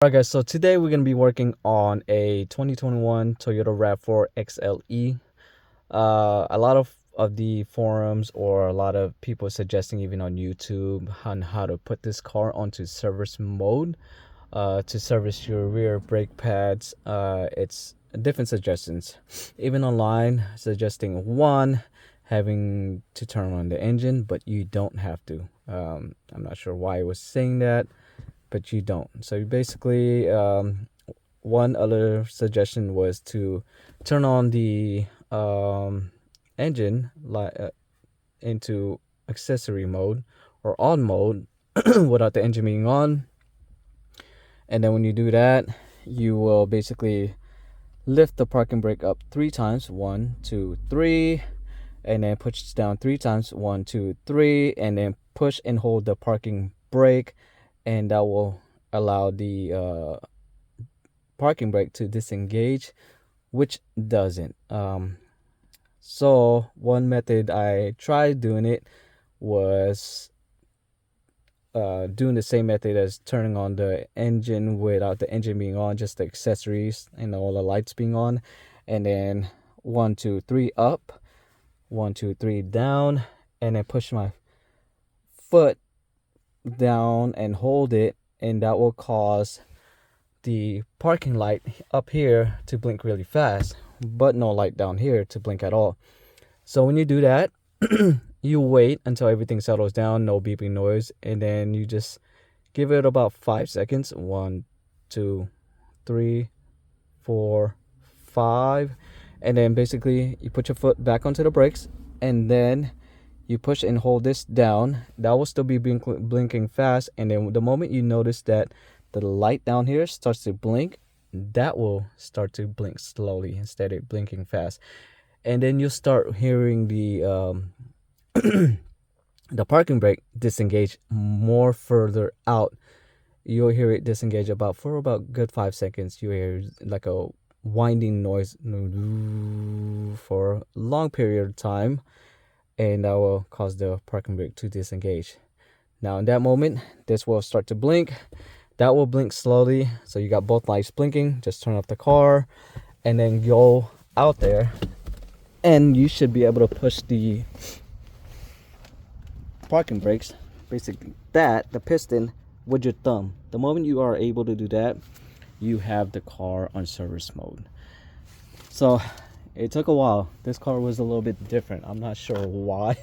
Alright guys, so today we're going to be working on a 2021 Toyota RAV4 XLE. A lot of the forums or a lot of people suggesting even on YouTube on how to put this car onto service mode to service your rear brake pads. It's different suggestions. Even online suggesting one, having to turn on the engine, but you don't have to. I'm not sure why it was saying that, but you don't. So basically, one other suggestion was to turn on the engine into accessory mode or on mode without the engine being on. And then when you do that, you will basically lift the parking brake up 3 times, 1, 2, 3, and then push down 3 times, 1, 2, 3, and then push and hold the parking brake, and that will allow the parking brake to disengage, which doesn't. So one method I tried doing it was doing the same method as turning on the engine without the engine being on, just the accessories and all the lights being on, and then 1, 2, 3 up, 1, 2, 3 down, and then push my foot down and hold it, and that will cause the parking light up here to blink really fast, but no light down here to blink at all. So when you do that, you wait until everything settles down, no beeping noise, and then you just give it about 5 seconds. 1, 2, 3, 4, 5, and then basically you put your foot back onto the brakes, and then you push and hold this down. That will still be blinking fast, and then the moment you notice that the light down here starts to blink, that will start to blink slowly instead of blinking fast. And then you'll start hearing the the parking brake disengage more further out. You'll hear it disengage for about good 5 seconds. You hear like a winding noise for a long period of time, and that will cause the parking brake to disengage. Now in that moment, this will start to blink. That will blink slowly, so you got both lights blinking. Just turn off the car and then go out there, and you should be able to push the parking brakes, basically the piston, with your thumb. The moment you are able to do that, you have the car on service mode. So it took a while. This car was a little bit different. I'm not sure why.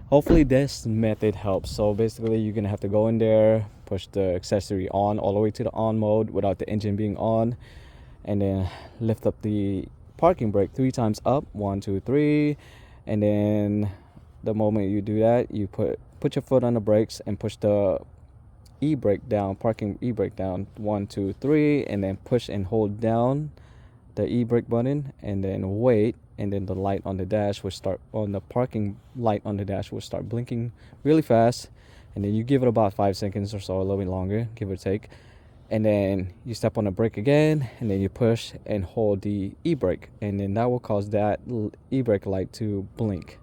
Hopefully this method helps. So basically you're gonna have to go in there, push the accessory on all the way to the on mode without the engine being on, and then lift up the parking brake 3 times up, 1, 2, 3, and then the moment you do that, you put your foot on the brakes and push the e-brake down, parking e-brake down, 1, 2, 3, and then push and hold down the e-brake button, and then wait, and then the light on the dash will start, on the parking light on the dash will start blinking really fast, and then you give it about 5 seconds or so, a little bit longer, give or take, and then you step on the brake again, and then you push and hold the e-brake, and then that will cause that e-brake light to blink,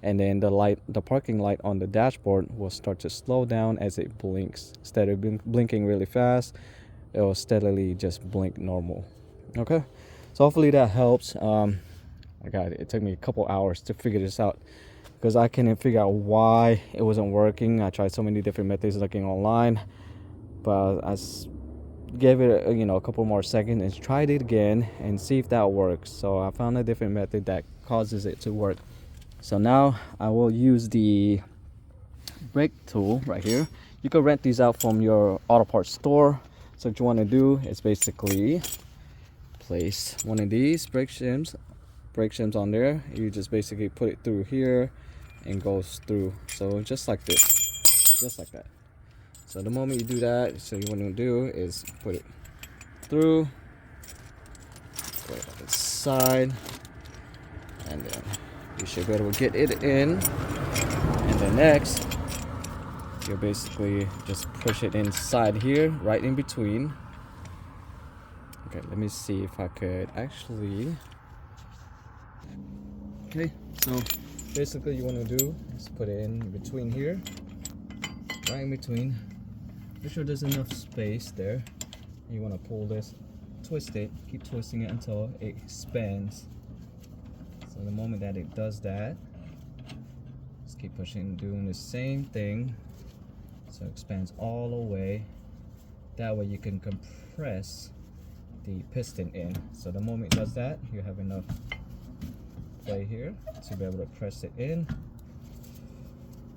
and then the parking light on the dashboard will start to slow down as it blinks. Instead of blinking really fast, it will steadily just blink normal. Okay, so hopefully that helps. It took me a couple hours to figure this out because I couldn't figure out why it wasn't working. I tried so many different methods looking online, but I gave it a couple more seconds and tried it again and see if that works. So I found a different method that causes it to work. So now I will use the brake tool right here. You can rent these out from your auto parts store. So what you want to do is basically place one of these brake shims on there. You just basically put it through here and goes through, so just like this, just like that. So the moment you do that, so you want to do is put it through, put it on the side, and then you should be able to get it in. And then next, you basically just push it inside here, right in between. Okay, let me see if I could actually. Okay, so basically you want to do is put it in between here, right in between. Make sure there's enough space there. you want to pull this, twist it, keep twisting it until it expands. So the moment that it does that, just keep pushing, doing the same thing so it expands all the way. That way you can compress the piston in. So the moment it does that, you have enough play here to be able to press it in.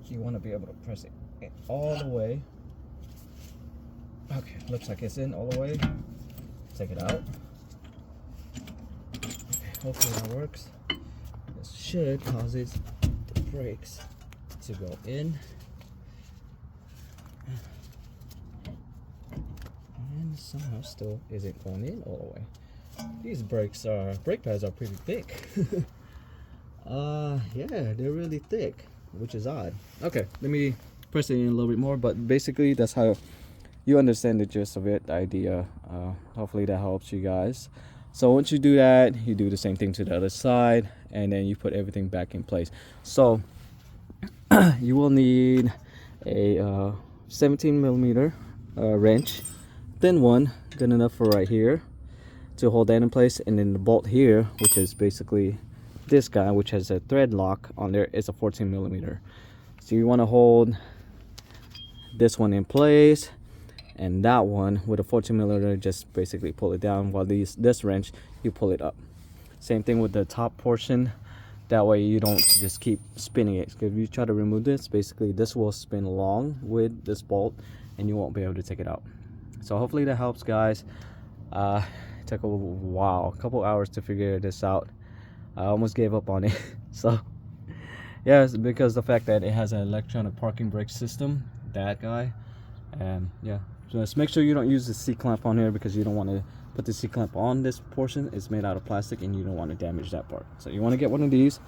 You want to be able to press it in all the way. Okay, looks like it's in all the way. Take it out. Okay, hopefully that works. This should cause the brakes to go in. And somehow still isn't going in all the way. These brake pads are pretty thick. Yeah, they're really thick, which is odd. Okay, let me press it in a little bit more, but basically that's how you understand the gist of it, the idea. Hopefully that helps you guys. So once you do that, you do the same thing to the other side, and then you put everything back in place. So you will need a 17 millimeter wrench, thin one, good enough for right here to hold that in place, and then the bolt here, which is basically this guy, which has a thread lock on there, is a 14 millimeter. So you want to hold this one in place, and that one with a 14 millimeter, just basically pull it down, while this wrench, you pull it up. Same thing with the top portion. That way you don't just keep spinning it, because if you try to remove this, basically this will spin along with this bolt and you won't be able to take it out. So hopefully that helps, guys. It took a while, a couple hours to figure this out. I almost gave up on it. So yeah, it's because the fact that it has an electronic parking brake system, that guy. And yeah, just make sure you don't use the C-clamp on here, because you don't want to put the C-clamp on this portion. It's made out of plastic and you don't want to damage that part. So you want to get one of these.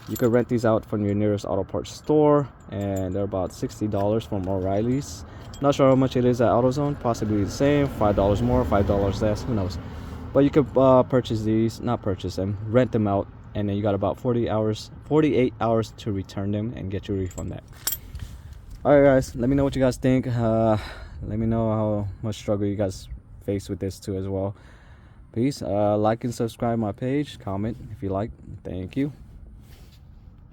You could rent these out from your nearest auto parts store, and they're about $60 from O'Reilly's. Not sure how much it is at AutoZone, possibly the same, $5 more, $5 less, who knows. But you could purchase these, not purchase them, rent them out, and then you got about 48 hours to return them and get your refund back. Alright guys, let me know what you guys think. Let me know how much struggle you guys face with this too as well. Peace. Like and subscribe my page, comment if you like. Thank you.